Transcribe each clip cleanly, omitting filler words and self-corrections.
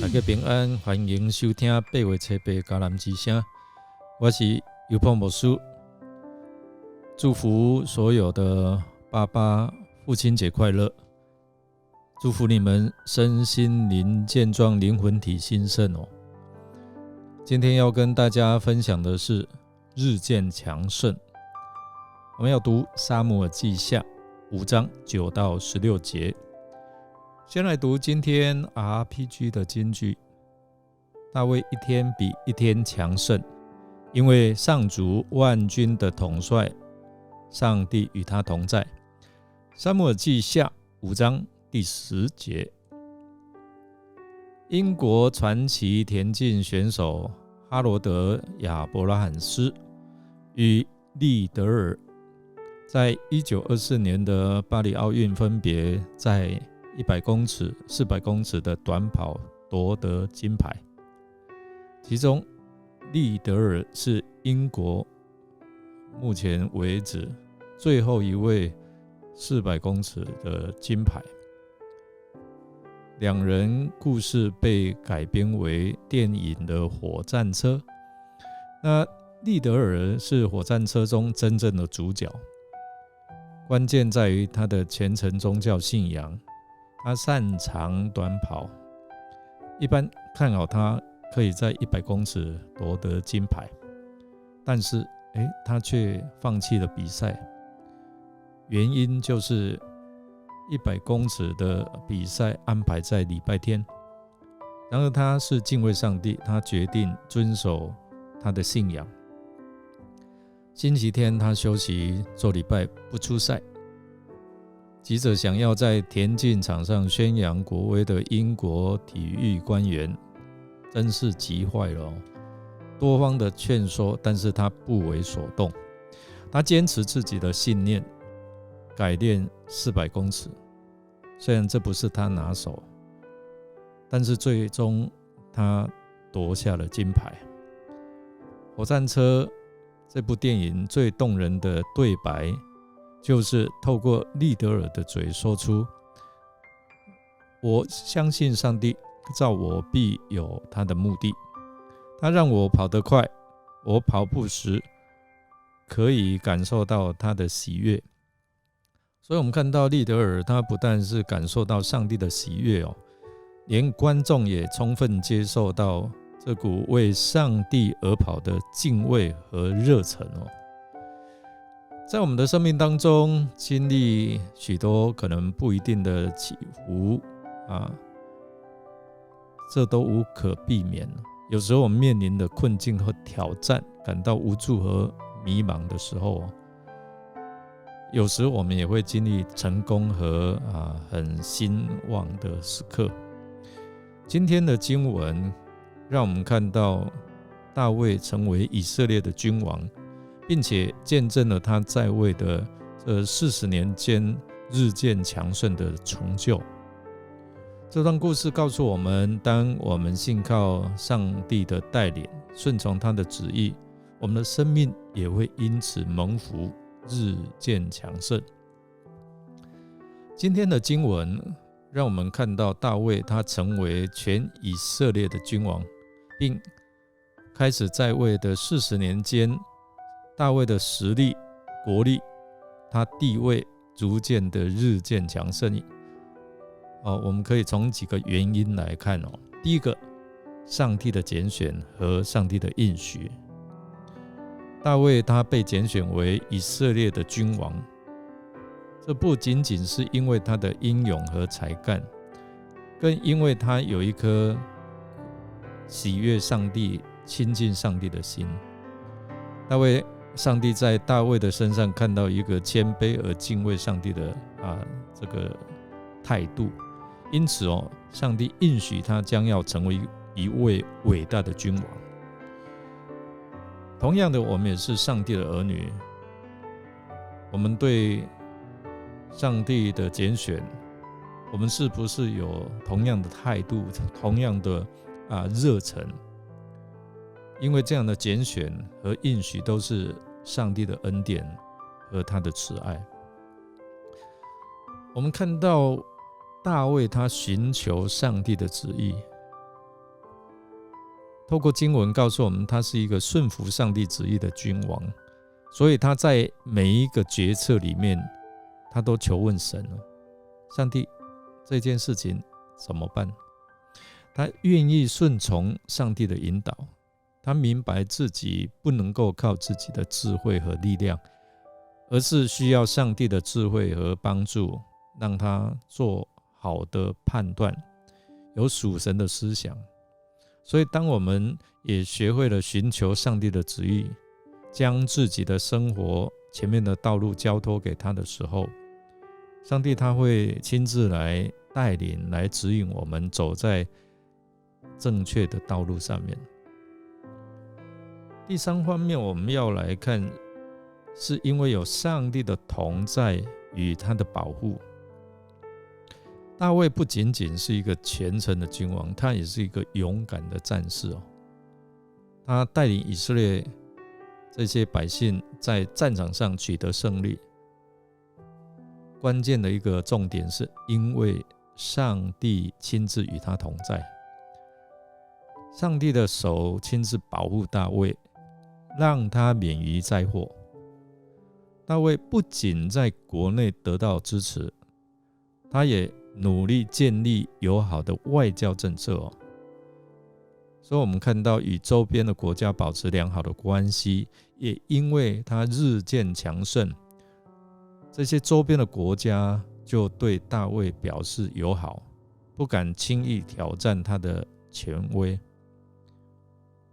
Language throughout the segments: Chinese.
大家平安，欢迎收听八月初八迦南之声，我是尤鹏牧师。祝福所有的爸爸父亲节快乐，祝福你们身心灵健壮，灵魂体兴盛哦。今天要跟大家分享的是日渐强盛，我们要读撒母耳记下5章9到16节。先来读今天 RPG 的金句：大卫一天比一天强盛，因为上主万军的统帅，上帝与他同在。撒母耳记下5章第10节。英国传奇田径选手哈罗德·亚伯拉罕斯与利德尔在1924年的巴黎奥运分别在100公尺、400公尺的短跑夺得金牌，其中利德尔是英国目前为止最后一位400公尺的金牌。两人故事被改编为电影的火战车，那利德尔是火战车中真正的主角，关键在于他的虔诚宗教信仰。他擅长短跑，一般看好他可以在100公尺夺得金牌，但是他却放弃了比赛，原因就是100公尺的比赛安排在礼拜天。然而他是敬畏上帝，他决定遵守他的信仰。星期天他休息做礼拜，不出赛。急着想要在田径场上宣扬国威的英国体育官员真是急坏了多方的劝说，但是他不为所动。他坚持自己的信念，改练400公尺。虽然这不是他拿手，但是最终他夺下了金牌。火战车这部电影最动人的对白，就是透过利德尔的嘴说出：我相信上帝造我必有他的目的，他让我跑得快，我跑步时可以感受到他的喜悦。所以我们看到利德尔他不但是感受到上帝的喜悦连观众也充分接受到这股为上帝而跑的敬畏和热忱在我们的生命当中，经历许多可能不一定的起伏这都无可避免。有时候我们面临的困境和挑战，感到无助和迷茫的时候，有时我们也会经历成功和很兴旺的时刻。今天的经文让我们看到大卫成为以色列的君王，并且见证了他在位的这40年间日渐强盛的成就。这段故事告诉我们，当我们信靠上帝的带领，顺从他的旨意，我们的生命也会因此蒙福，日渐强盛。今天的经文让我们看到大卫他成为全以色列的君王，并开始在位的40年间，大卫的实力、国力，他地位逐渐的日渐强盛。我们可以从几个原因来看第一个，上帝的拣选和上帝的应许。大卫他被拣选为以色列的君王，这不仅仅是因为他的英勇和才干，更因为他有一颗喜悦上帝、亲近上帝的心。上帝在大卫的身上看到一个谦卑而敬畏上帝的这个态度，因此上帝应许他将要成为一位伟大的君王。同样的，我们也是上帝的儿女，我们对上帝的拣选，我们是不是有同样的态度，同样的热忱？因为这样的拣选和应许都是上帝的恩典和他的慈爱。我们看到大卫他寻求上帝的旨意，透过经文告诉我们，他是一个顺服上帝旨意的君王，所以他在每一个决策里面，他都求问神了，上帝，这件事情怎么办？他愿意顺从上帝的引导，他明白自己不能够靠自己的智慧和力量，而是需要上帝的智慧和帮助，让他做好的判断，有属神的思想。所以当我们也学会了寻求上帝的旨意，将自己的生活前面的道路交托给他的时候，上帝他会亲自来带领，来指引我们走在正确的道路上面。第三方面我们要来看，是因为有上帝的同在与他的保护。大卫不仅仅是一个虔诚的君王，他也是一个勇敢的战士。他带领以色列这些百姓在战场上取得胜利，关键的一个重点是因为上帝亲自与他同在，上帝的手亲自保护大卫，让他免于灾祸。大卫不仅在国内得到支持，他也努力建立友好的外交政策。所以我们看到与周边的国家保持良好的关系，也因为他日渐强盛，这些周边的国家就对大卫表示友好，不敢轻易挑战他的权威。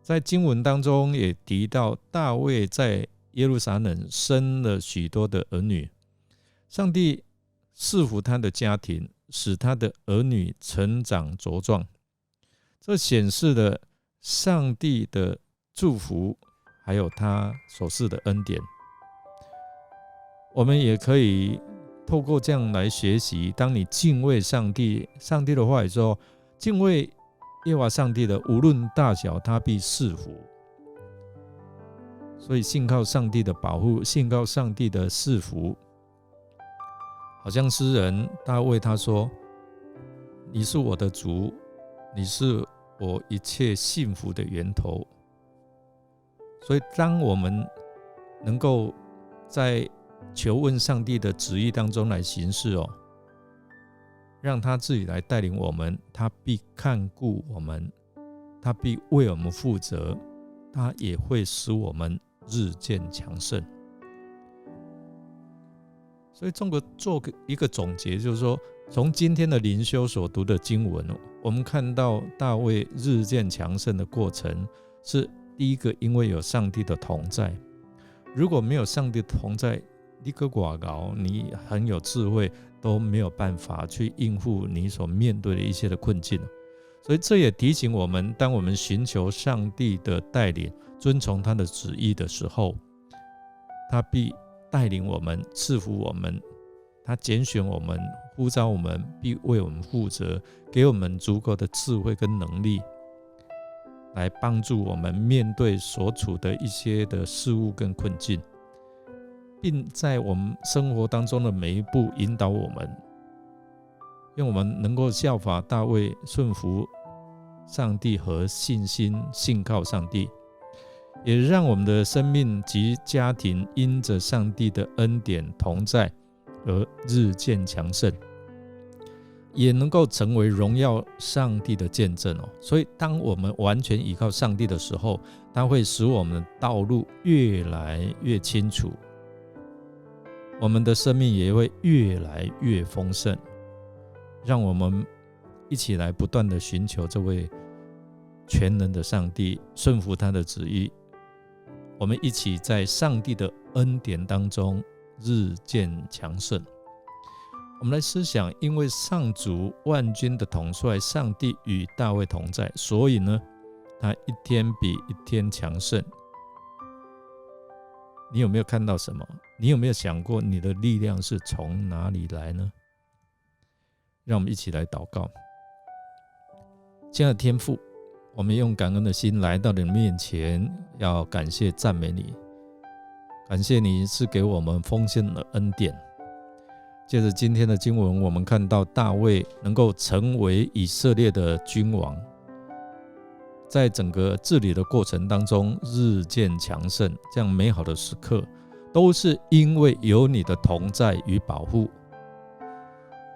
在经文当中也提到，大卫在耶路撒冷生了许多的儿女，上帝赐福他的家庭，使他的儿女成长茁壮。这显示了上帝的祝福，还有他所赐的恩典。我们也可以透过这样来学习，当你敬畏上帝的话语之后，敬畏耶和华上帝的，无论大小，他必赐福。所以信靠上帝的保护，信靠上帝的赐福，好像诗人大卫他说，你是我的主，你是我一切幸福的源头。所以当我们能够在求问上帝的旨意当中来行事，让他自己来带领我们，他必看顾我们，他必为我们负责，他也会使我们日渐强盛。所以做一个总结，就是说，从今天的灵修所读的经文，我们看到大卫日渐强盛的过程，是第一个，因为有上帝的同在。如果没有上帝的同在，你个寡搞，你很有智慧，都没有办法去应付你所面对的一些的困境。所以这也提醒我们，当我们寻求上帝的带领，遵从他的旨意的时候，他必带领我们，赐福我们，他拣选我们，呼召我们，必为我们负责，给我们足够的智慧跟能力，来帮助我们面对所处的一些的事物跟困境，并在我们生活当中的每一步引导我们，让我们能够效法大卫，顺服上帝和信心信靠上帝，也让我们的生命及家庭因着上帝的恩典同在而日渐强盛，也能够成为荣耀上帝的见证。所以当我们完全依靠上帝的时候，他会使我们的道路越来越清楚，我们的生命也会越来越丰盛。让我们一起来不断的寻求这位全能的上帝，顺服他的旨意，我们一起在上帝的恩典当中日渐强盛。我们来思想，因为上主万军的统帅上帝与大卫同在，所以呢，他一天比一天强盛。你有没有看到什么？你有没有想过你的力量是从哪里来呢？让我们一起来祷告。亲爱的天父，我们用感恩的心来到你的面前，要感谢赞美你，感谢你是给我们丰盛的恩典。借着今天的经文，我们看到大卫能够成为以色列的君王，在整个治理的过程当中日渐强盛，这样美好的时刻都是因为有你的同在与保护。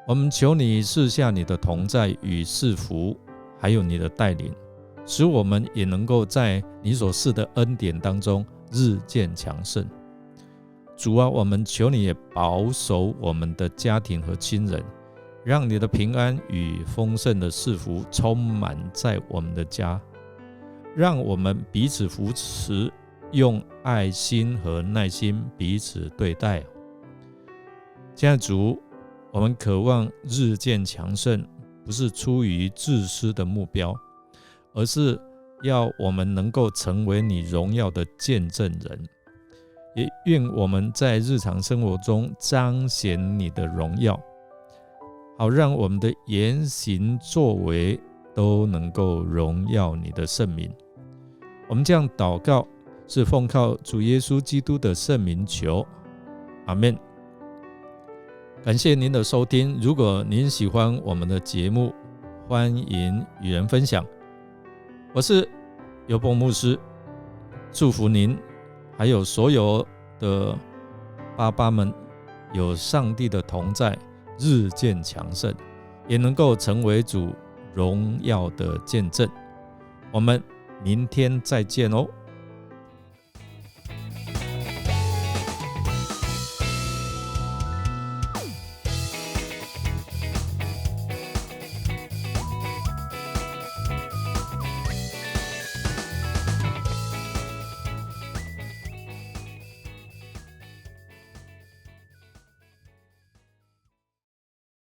我们求你赐下你的同在与赐福，还有你的带领，使我们也能够在你所赐的恩典当中日渐强盛。主啊，我们求你也保守我们的家庭和亲人，让你的平安与丰盛的赐福充满在我们的家，让我们彼此扶持，用爱心和耐心彼此对待。亲爱的主，我们渴望日渐强盛，不是出于自私的目标，而是要我们能够成为你荣耀的见证人。也愿我们在日常生活中彰显你的荣耀，好让我们的言行作为都能够荣耀你的圣名。我们这样祷告，是奉靠主耶稣基督的圣名求，阿们。感谢您的收听，如果您喜欢我们的节目，欢迎与人分享。我是尤伯牧师，祝福您还有所有的爸爸们有上帝的同在，日渐强盛，也能够成为主荣耀的见证。我们明天再见哦。